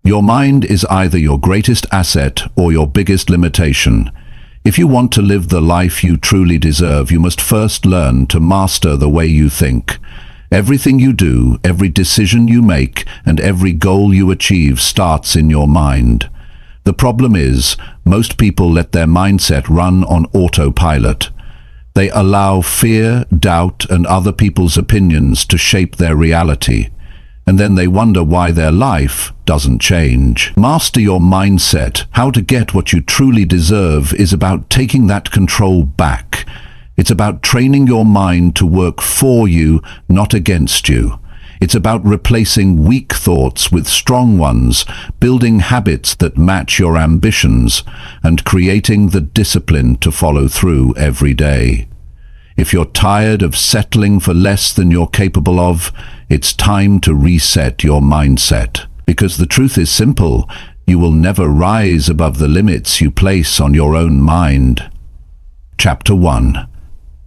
Your mind is either your greatest asset or your biggest limitation. If you want to live the life you truly deserve, you must first learn to master the way you think. Everything you do, every decision you make, and every goal you achieve starts in your mind. The problem is, most people let their mindset run on autopilot. They allow fear, doubt, and other people's opinions to shape their reality. And then they wonder why their life doesn't change. Master your mindset. How to get what you truly deserve is about taking that control back. It's about training your mind to work for you, not against you. It's about replacing weak thoughts with strong ones, building habits that match your ambitions, and creating the discipline to follow through every day. If you're tired of settling for less than you're capable of, it's time to reset your mindset. Because the truth is simple, you will never rise above the limits you place on your own mind. Chapter 1.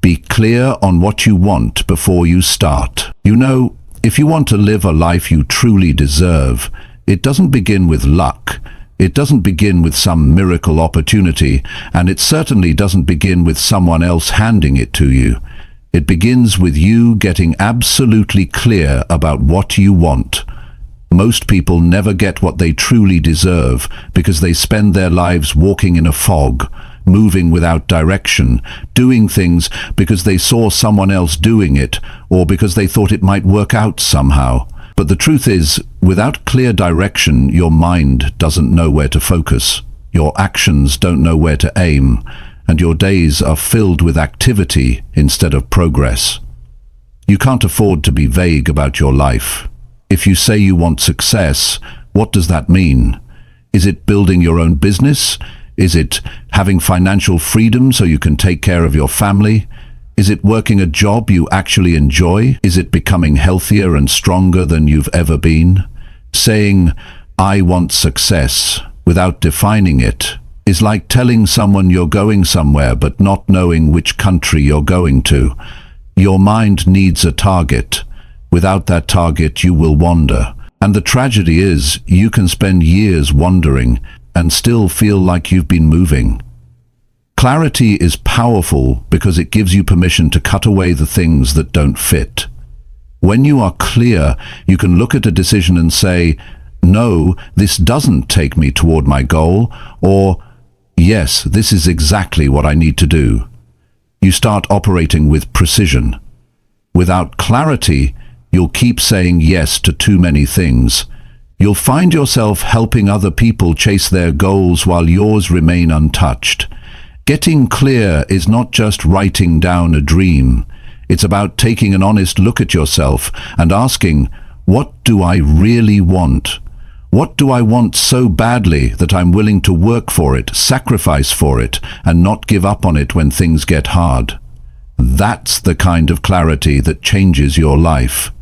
Be clear on what you want before you start. You know, if you want to live a life you truly deserve, it doesn't begin with luck. It doesn't begin with some miracle opportunity, and it certainly doesn't begin with someone else handing it to you. It begins with you getting absolutely clear about what you want. Most people never get what they truly deserve because they spend their lives walking in a fog, moving without direction, doing things because they saw someone else doing it or because they thought it might work out somehow. But the truth is, without clear direction, your mind doesn't know where to focus, your actions don't know where to aim, and your days are filled with activity instead of progress. You can't afford to be vague about your life. If you say you want success, what does that mean? Is it building your own business? Is it having financial freedom so you can take care of your family? Is it working a job you actually enjoy? Is it becoming healthier and stronger than you've ever been? Saying, "I want success," without defining it, is like telling someone you're going somewhere but not knowing which country you're going to. Your mind needs a target. Without that target, you will wander. And the tragedy is, you can spend years wandering and still feel like you've been moving. Clarity is powerful because it gives you permission to cut away the things that don't fit. When you are clear, you can look at a decision and say, "No, this doesn't take me toward my goal," or "Yes, this is exactly what I need to do." You start operating with precision. Without clarity, you'll keep saying yes to too many things. You'll find yourself helping other people chase their goals while yours remain untouched. Getting clear is not just writing down a dream. It's about taking an honest look at yourself and asking, what do I really want? What do I want so badly that I'm willing to work for it, sacrifice for it, and not give up on it when things get hard? That's the kind of clarity that changes your life.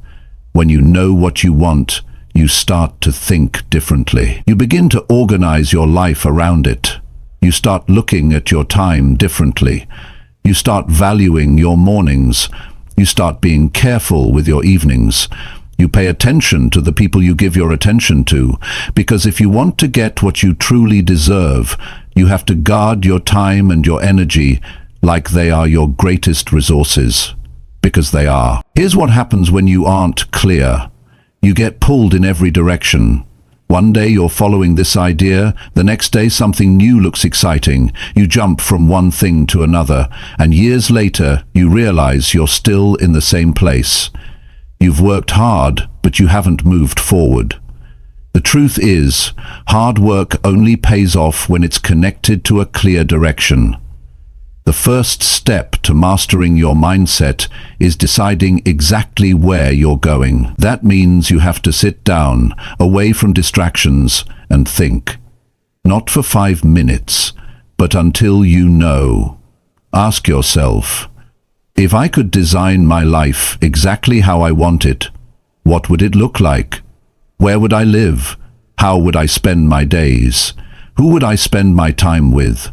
When you know what you want, you start to think differently. You begin to organize your life around it. You start looking at your time differently. You start valuing your mornings. You start being careful with your evenings. You pay attention to the people you give your attention to, because if you want to get what you truly deserve, you have to guard your time and your energy like they are your greatest resources, because they are. Here's what happens when you aren't clear. You get pulled in every direction. One day you're following this idea, the next day something new looks exciting. You jump from one thing to another, and years later you realize you're still in the same place. You've worked hard, but you haven't moved forward. The truth is, hard work only pays off when it's connected to a clear direction. The first step to mastering your mindset is deciding exactly where you're going. That means you have to sit down, away from distractions, and think. Not for 5 minutes, but until you know. Ask yourself, if I could design my life exactly how I want it, what would it look like? Where would I live? How would I spend my days? Who would I spend my time with?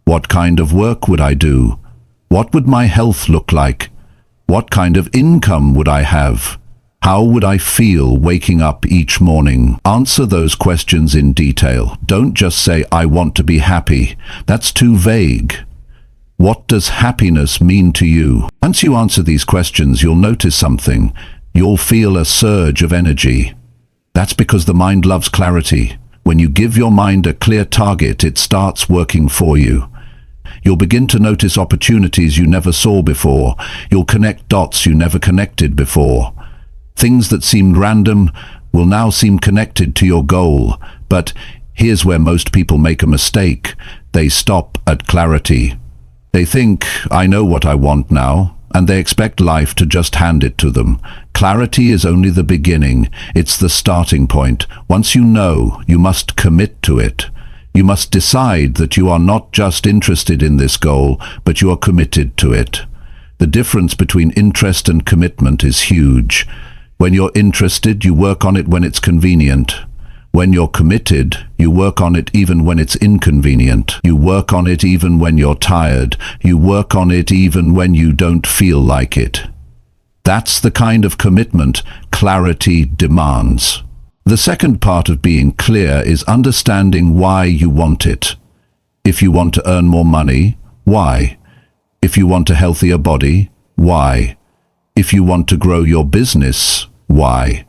What kind of work would I do? What would my health look like? What kind of income would I have? How would I feel waking up each morning? Answer those questions in detail. Don't just say, I want to be happy. That's too vague. What does happiness mean to you? Once you answer these questions, you'll notice something. You'll feel a surge of energy. That's because the mind loves clarity. When you give your mind a clear target, it starts working for you. You'll begin to notice opportunities you never saw before. You'll connect dots you never connected before. Things that seemed random will now seem connected to your goal. But here's where most people make a mistake. They stop at clarity. They think, I know what I want now, and they expect life to just hand it to them. Clarity is only the beginning. It's the starting point. Once you know, you must commit to it. You must decide that you are not just interested in this goal, but you are committed to it. The difference between interest and commitment is huge. When you're interested, you work on it when it's convenient. When you're committed, you work on it even when it's inconvenient. You work on it even when you're tired. You work on it even when you don't feel like it. That's the kind of commitment clarity demands. The second part of being clear is understanding why you want it. If you want to earn more money, why? If you want a healthier body, why? If you want to grow your business, why?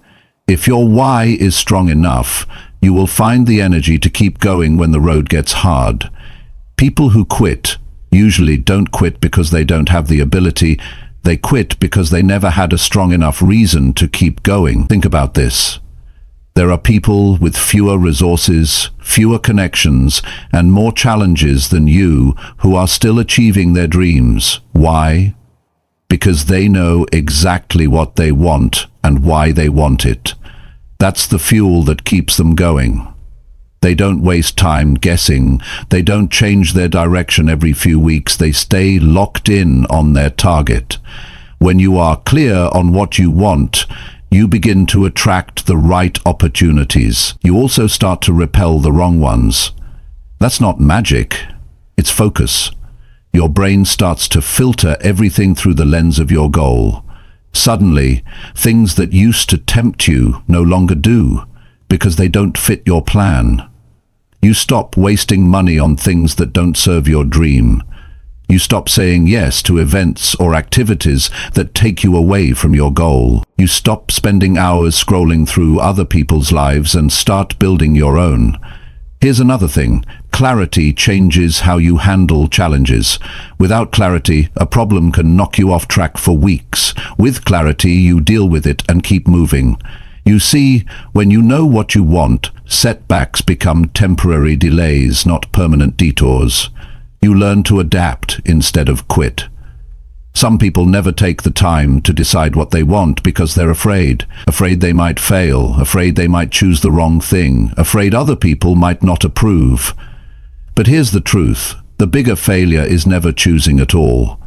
If your why is strong enough, you will find the energy to keep going when the road gets hard. People who quit usually don't quit because they don't have the ability. They quit because they never had a strong enough reason to keep going. Think about this. There are people with fewer resources, fewer connections, and more challenges than you who are still achieving their dreams. Why? Because they know exactly what they want and why they want it. That's the fuel that keeps them going. They don't waste time guessing. They don't change their direction every few weeks. They stay locked in on their target. When you are clear on what you want, you begin to attract the right opportunities. You also start to repel the wrong ones. That's not magic. It's focus. Your brain starts to filter everything through the lens of your goal. Suddenly, things that used to tempt you no longer do, because they don't fit your plan. You stop wasting money on things that don't serve your dream. You stop saying yes to events or activities that take you away from your goal. You stop spending hours scrolling through other people's lives and start building your own. Here's another thing. Clarity changes how you handle challenges. Without clarity, a problem can knock you off track for weeks. With clarity, you deal with it and keep moving. You see, when you know what you want, setbacks become temporary delays, not permanent detours. You learn to adapt instead of quit. Some people never take the time to decide what they want because they're afraid. Afraid they might fail, afraid they might choose the wrong thing, afraid other people might not approve. But here's the truth. The bigger failure is never choosing at all.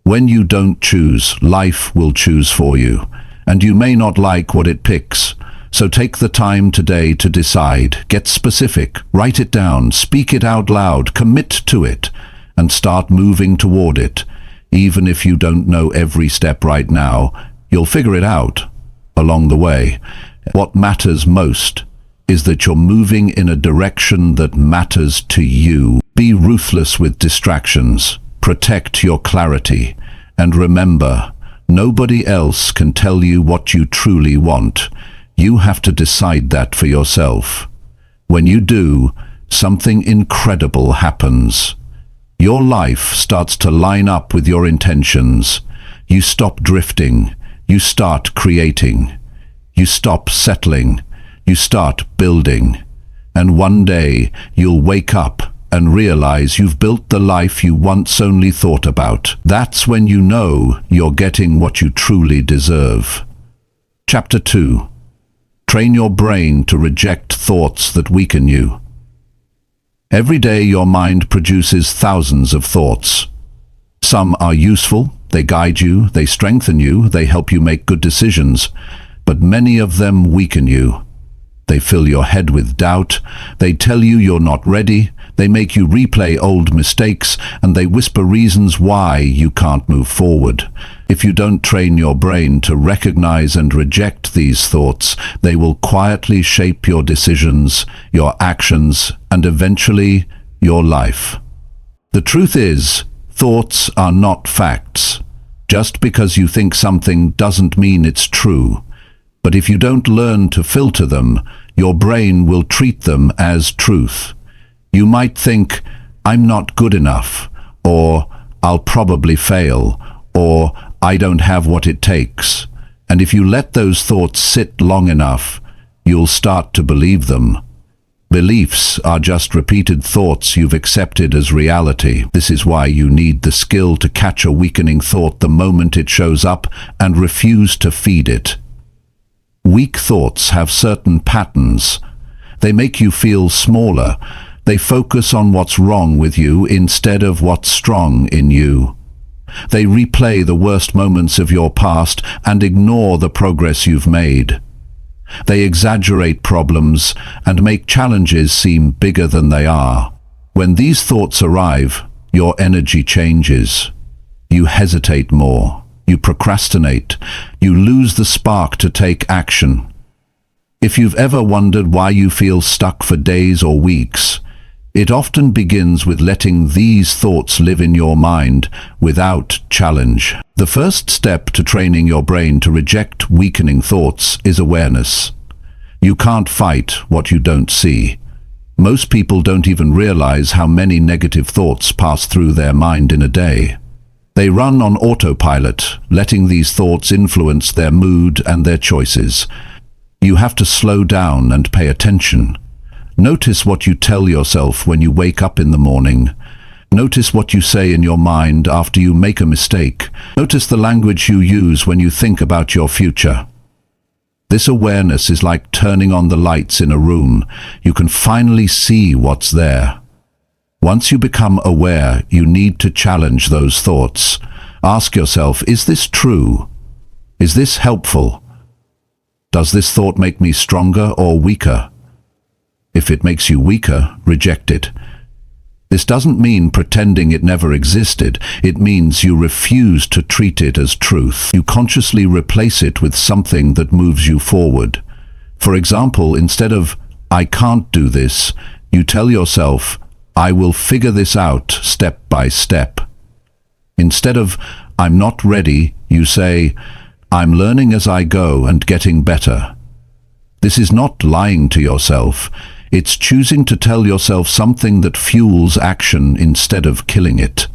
When you don't choose, life will choose for you. And you may not like what it picks. So take the time today to decide. Get specific. Write it down. Speak it out loud. Commit to it. And start moving toward it. Even if you don't know every step right now, you'll figure it out along the way. What matters most is that you're moving in a direction that matters to you. Be ruthless with distractions. Protect your clarity. And remember, nobody else can tell you what you truly want. You have to decide that for yourself. When you do, something incredible happens. Your life starts to line up with your intentions. You stop drifting. You start creating. You stop settling. You start building. And one day, you'll wake up and realize you've built the life you once only thought about. That's when you know you're getting what you truly deserve. Chapter 2. Train your brain to reject thoughts that weaken you. Every day your mind produces thousands of thoughts. Some are useful, they guide you, they strengthen you, they help you make good decisions, but many of them weaken you. They fill your head with doubt, they tell you you're not ready, they make you replay old mistakes, and they whisper reasons why you can't move forward. If you don't train your brain to recognize and reject these thoughts, they will quietly shape your decisions, your actions, and eventually your life. The truth is, thoughts are not facts. Just because you think something doesn't mean it's true. But if you don't learn to filter them, your brain will treat them as truth. You might think, I'm not good enough, or I'll probably fail, or I don't have what it takes. And if you let those thoughts sit long enough, you'll start to believe them. Beliefs are just repeated thoughts you've accepted as reality. This is why you need the skill to catch a weakening thought the moment it shows up and refuse to feed it. Weak thoughts have certain patterns. They make you feel smaller. They focus on what's wrong with you instead of what's strong in you. They replay the worst moments of your past and ignore the progress you've made. They exaggerate problems and make challenges seem bigger than they are. When these thoughts arrive, your energy changes. You hesitate more. You procrastinate. You lose the spark to take action. If you've ever wondered why you feel stuck for days or weeks, it often begins with letting these thoughts live in your mind without challenge. The first step to training your brain to reject weakening thoughts is awareness. You can't fight what you don't see. Most people don't even realize how many negative thoughts pass through their mind in a day. They run on autopilot, letting these thoughts influence their mood and their choices. You have to slow down and pay attention. Notice what you tell yourself when you wake up in the morning. Notice what you say in your mind after you make a mistake. Notice the language you use when you think about your future. This awareness is like turning on the lights in a room. You can finally see what's there. Once you become aware, you need to challenge those thoughts. Ask yourself, is this true? Is this helpful? Does this thought make me stronger or weaker? If it makes you weaker, reject it. This doesn't mean pretending it never existed. It means you refuse to treat it as truth. You consciously replace it with something that moves you forward. For example, instead of, I can't do this, you tell yourself, I will figure this out step by step. Instead of, I'm not ready, you say, I'm learning as I go and getting better. This is not lying to yourself. It's choosing to tell yourself something that fuels action instead of killing it.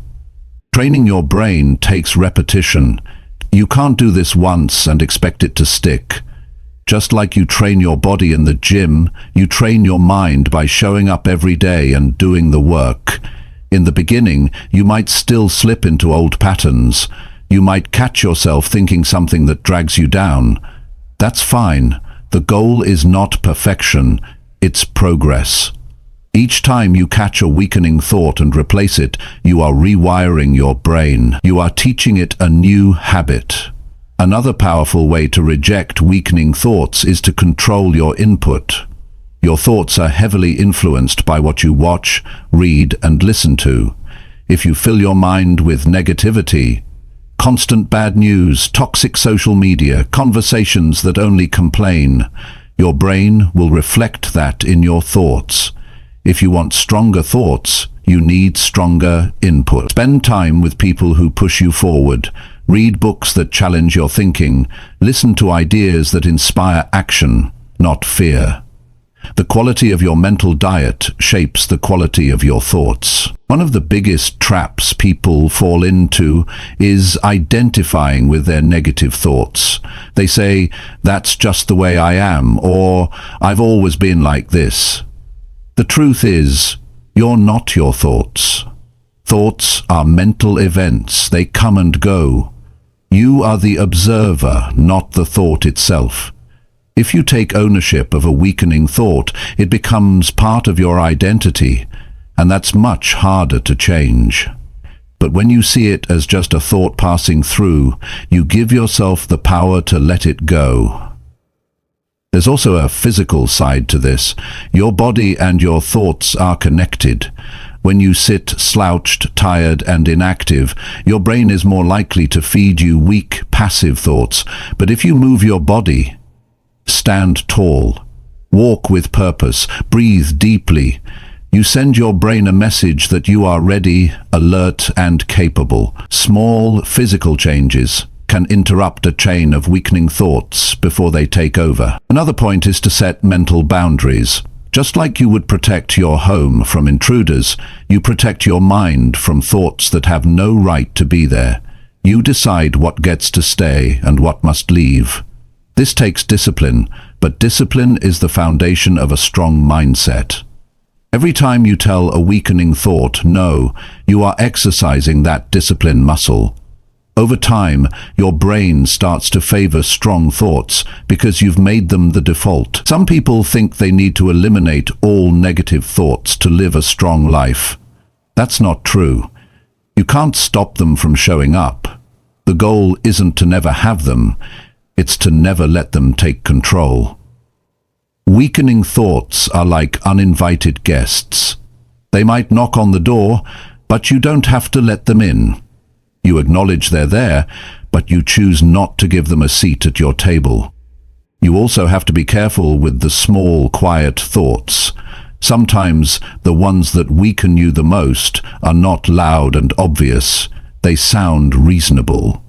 Training your brain takes repetition. You can't do this once and expect it to stick. Just like you train your body in the gym, you train your mind by showing up every day and doing the work. In the beginning, you might still slip into old patterns. You might catch yourself thinking something that drags you down. That's fine. The goal is not perfection. It's progress. Each time you catch a weakening thought and replace it, you are rewiring your brain. You are teaching it a new habit. Another powerful way to reject weakening thoughts is to control your input. Your thoughts are heavily influenced by what you watch, read, and listen to. If you fill your mind with negativity, constant bad news, toxic social media, conversations that only complain, your brain will reflect that in your thoughts. If you want stronger thoughts, you need stronger input. Spend time with people who push you forward. Read books that challenge your thinking. Listen to ideas that inspire action, not fear. The quality of your mental diet shapes the quality of your thoughts. One of the biggest traps people fall into is identifying with their negative thoughts. They say, that's just the way I am, or I've always been like this. The truth is, you're not your thoughts. Thoughts are mental events. They come and go. You are the observer, not the thought itself. If you take ownership of a weakening thought, it becomes part of your identity, and that's much harder to change. But when you see it as just a thought passing through, you give yourself the power to let it go. There's also a physical side to this. Your body and your thoughts are connected. When you sit slouched, tired, and inactive, your brain is more likely to feed you weak, passive thoughts. But if you move your body, stand tall, walk with purpose, breathe deeply, you send your brain a message that you are ready, alert, and capable. Small physical changes can interrupt a chain of weakening thoughts before they take over. Another point is to set mental boundaries. Just like you would protect your home from intruders, you protect your mind from thoughts that have no right to be there. You decide what gets to stay and what must leave. This takes discipline, but discipline is the foundation of a strong mindset. Every time you tell a weakening thought no, you are exercising that discipline muscle. Over time, your brain starts to favor strong thoughts because you've made them the default. Some people think they need to eliminate all negative thoughts to live a strong life. That's not true. You can't stop them from showing up. The goal isn't to never have them, it's to never let them take control. Weakening thoughts are like uninvited guests. They might knock on the door, but you don't have to let them in. You acknowledge they're there, but you choose not to give them a seat at your table. You also have to be careful with the small, quiet thoughts. Sometimes the ones that weaken you the most are not loud and obvious. They sound reasonable.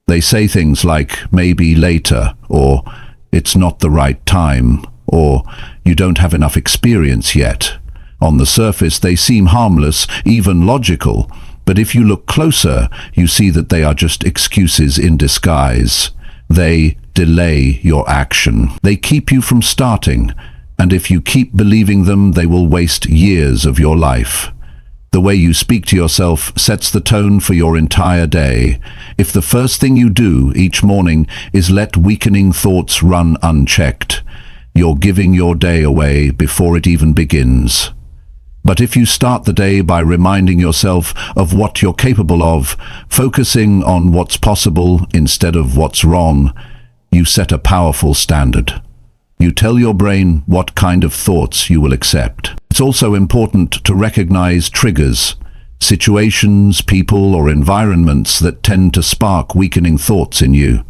They say things like, maybe later, or it's not the right time, or you don't have enough experience yet. On the surface, they seem harmless, even logical. But if you look closer, you see that they are just excuses in disguise. They delay your action. They keep you from starting, and if you keep believing them, they will waste years of your life. The way you speak to yourself sets the tone for your entire day. If the first thing you do each morning is let weakening thoughts run unchecked, you're giving your day away before it even begins. But if you start the day by reminding yourself of what you're capable of, focusing on what's possible instead of what's wrong, you set a powerful standard. You tell your brain what kind of thoughts you will accept. It's also important to recognize triggers, situations, people, or environments that tend to spark weakening thoughts in you.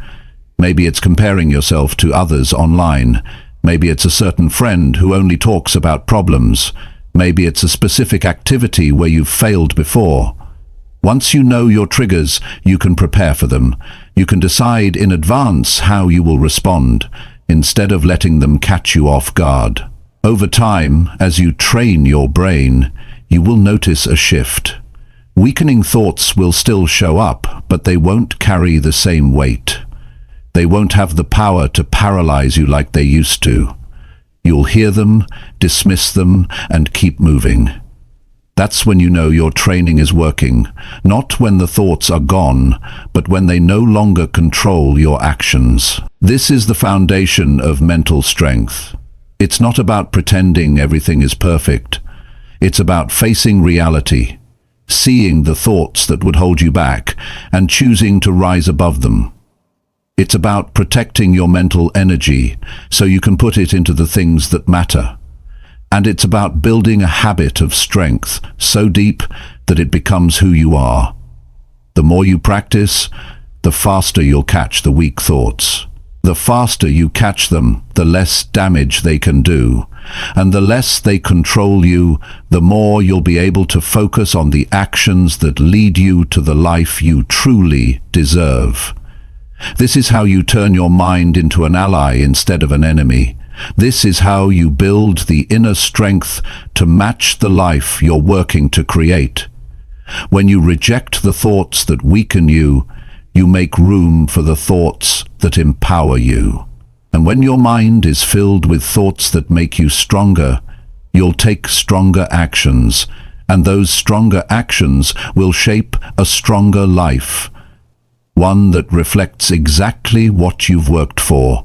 Maybe it's comparing yourself to others online. Maybe it's a certain friend who only talks about problems. Maybe it's a specific activity where you've failed before. Once you know your triggers, you can prepare for them. You can decide in advance how you will respond, instead of letting them catch you off guard. Over time, as you train your brain, you will notice a shift. Weakening thoughts will still show up, but they won't carry the same weight. They won't have the power to paralyze you like they used to. You'll hear them, dismiss them, and keep moving. That's when you know your training is working, not when the thoughts are gone, but when they no longer control your actions. This is the foundation of mental strength. It's not about pretending everything is perfect. It's about facing reality, seeing the thoughts that would hold you back, and choosing to rise above them. It's about protecting your mental energy so you can put it into the things that matter. And it's about building a habit of strength so deep that it becomes who you are. The more you practice, the faster you'll catch the weak thoughts. The faster you catch them, the less damage they can do. And the less they control you, the more you'll be able to focus on the actions that lead you to the life you truly deserve. This is how you turn your mind into an ally instead of an enemy. This is how you build the inner strength to match the life you're working to create. When you reject the thoughts that weaken you, you make room for the thoughts that empower you. And when your mind is filled with thoughts that make you stronger, you'll take stronger actions, and those stronger actions will shape a stronger life. One that reflects exactly what you've worked for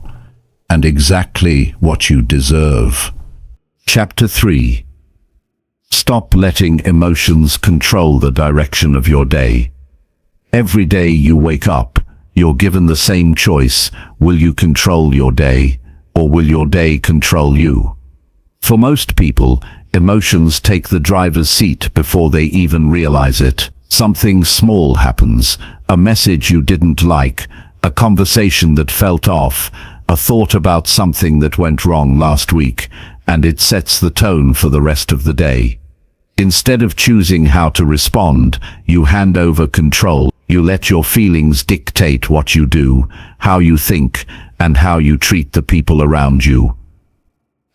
and exactly what you deserve. Chapter 3. Stop letting emotions control the direction of your day. Every day you wake up, you're given the same choice. Will you control your day, or will your day control you? For most people, Emotions take the driver's seat before they even realize it. Something small happens, a message you didn't like, a conversation that felt off, a thought about something that went wrong last week, and it sets the tone for the rest of the day. Instead of choosing how to respond, you hand over control. You let your feelings dictate what you do, how you think, and how you treat the people around you.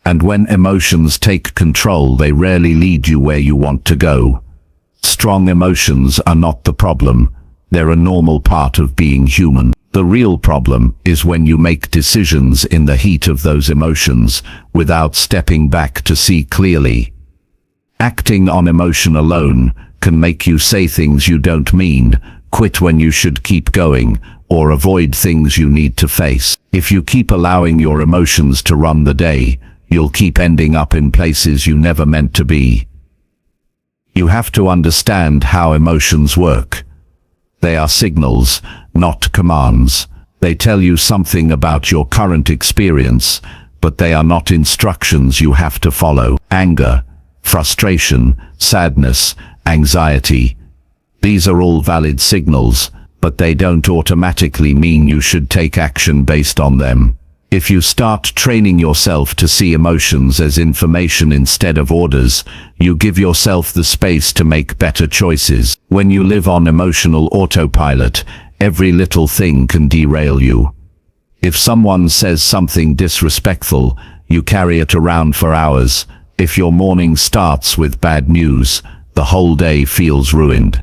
And when emotions take control, they rarely lead you where you want to go. Strong emotions are not the problem. They're a normal part of being human. The real problem is when you make decisions in the heat of those emotions without stepping back to see clearly. Acting on emotion alone can make you say things you don't mean, quit when you should keep going, or avoid things you need to face. If you keep allowing your emotions to run the day, you'll keep ending up in places you never meant to be. You have to understand how emotions work. They are signals, not commands. They tell you something about your current experience, but they are not instructions you have to follow. Anger, frustration, sadness, anxiety. These are all valid signals, but they don't automatically mean you should take action based on them. If you start training yourself to see emotions as information instead of orders, you give yourself the space to make better choices. When you live on emotional autopilot, every little thing can derail you. If someone says something disrespectful, you carry it around for hours. If your morning starts with bad news, the whole day feels ruined.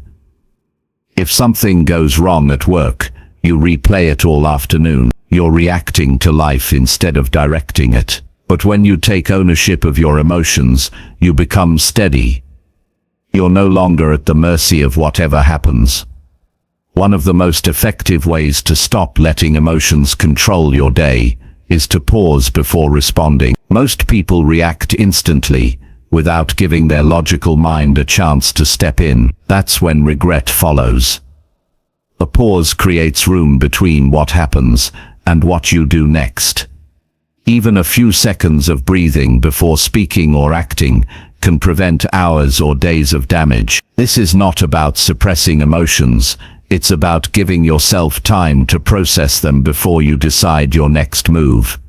If something goes wrong at work, you replay it all afternoon. You're reacting to life instead of directing it. But when you take ownership of your emotions, you become steady. You're no longer at the mercy of whatever happens. One of the most effective ways to stop letting emotions control your day is to pause before responding. Most people react instantly, without giving their logical mind a chance to step in. That's when regret follows. A pause creates room between what happens and what you do next. Even a few seconds of breathing before speaking or acting can prevent hours or days of damage. This is not about suppressing emotions. It's about giving yourself time to process them before you decide your next move.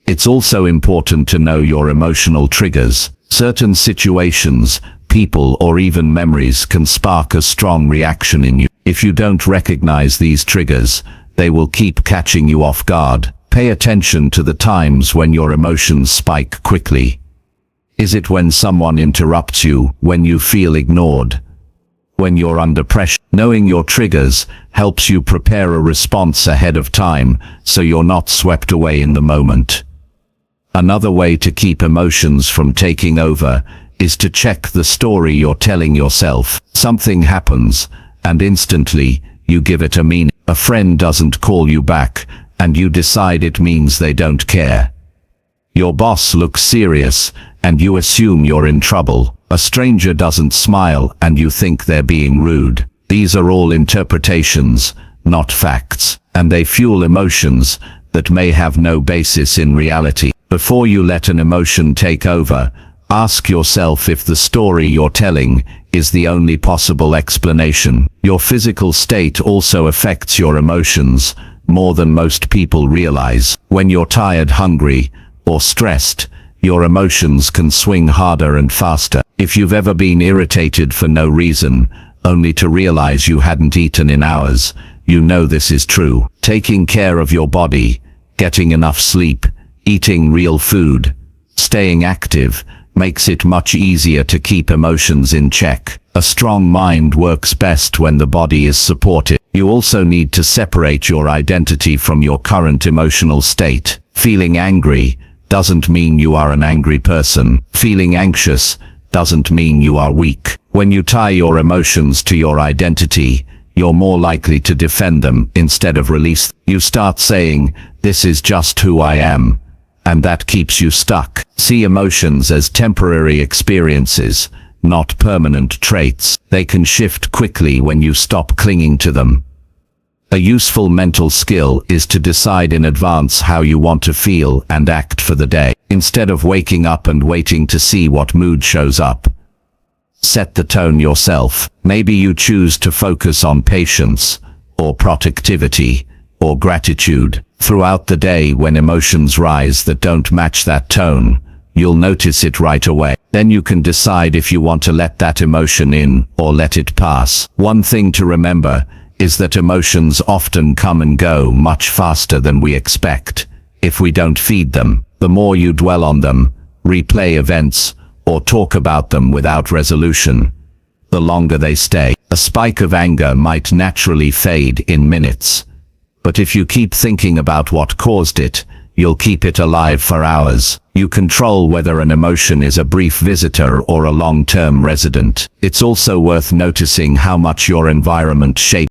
It's also important to know your emotional triggers. Certain situations, people, or even memories can spark a strong reaction in you. If you don't recognize these triggers, they will keep catching you off guard. Pay attention to the times when your emotions spike quickly. Is it when someone interrupts you, when you feel ignored, when you're under pressure? Knowing your triggers helps you prepare a response ahead of time, so you're not swept away in the moment. Another way to keep emotions from taking over is to check the story you're telling yourself. Something happens, and instantly, you give it a meaning. A friend doesn't call you back, and you decide it means they don't care. Your boss looks serious, and you assume you're in trouble. A stranger doesn't smile, and you think they're being rude. These are all interpretations, not facts, and they fuel emotions that may have no basis in reality. Before you let an emotion take over, ask yourself if the story you're telling is the only possible explanation. Your physical state also affects your emotions more than most people realize. When you're tired, hungry, or stressed, your emotions can swing harder and faster. If you've ever been irritated for no reason, only to realize you hadn't eaten in hours, you know this is true. Taking care of your body, getting enough sleep, eating real food, staying active, makes it much easier to keep emotions in check. A strong mind works best when the body is supported. You also need to separate your identity from your current emotional state. Feeling angry doesn't mean you are an angry person. Feeling anxious doesn't mean you are weak. When you tie your emotions to your identity, you're more likely to defend them instead of release them. You start saying, "This is just who I am," and that keeps you stuck. See emotions as temporary experiences, not permanent traits. They can shift quickly when you stop clinging to them. A useful mental skill is to decide in advance how you want to feel and act for the day, instead of waking up and waiting to see what mood shows up. Set the tone yourself. Maybe you choose to focus on patience, or productivity, or gratitude. Throughout the day, when emotions rise that don't match that tone, you'll notice it right away. Then you can decide if you want to let that emotion in or let it pass. One thing to remember is that emotions often come and go much faster than we expect. If we don't feed them, the more you dwell on them, replay events, or talk about them without resolution, the longer they stay. A spike of anger might naturally fade in minutes, but if you keep thinking about what caused it, you'll keep it alive for hours. You control whether an emotion is a brief visitor or a long-term resident. It's also worth noticing how much your environment shapes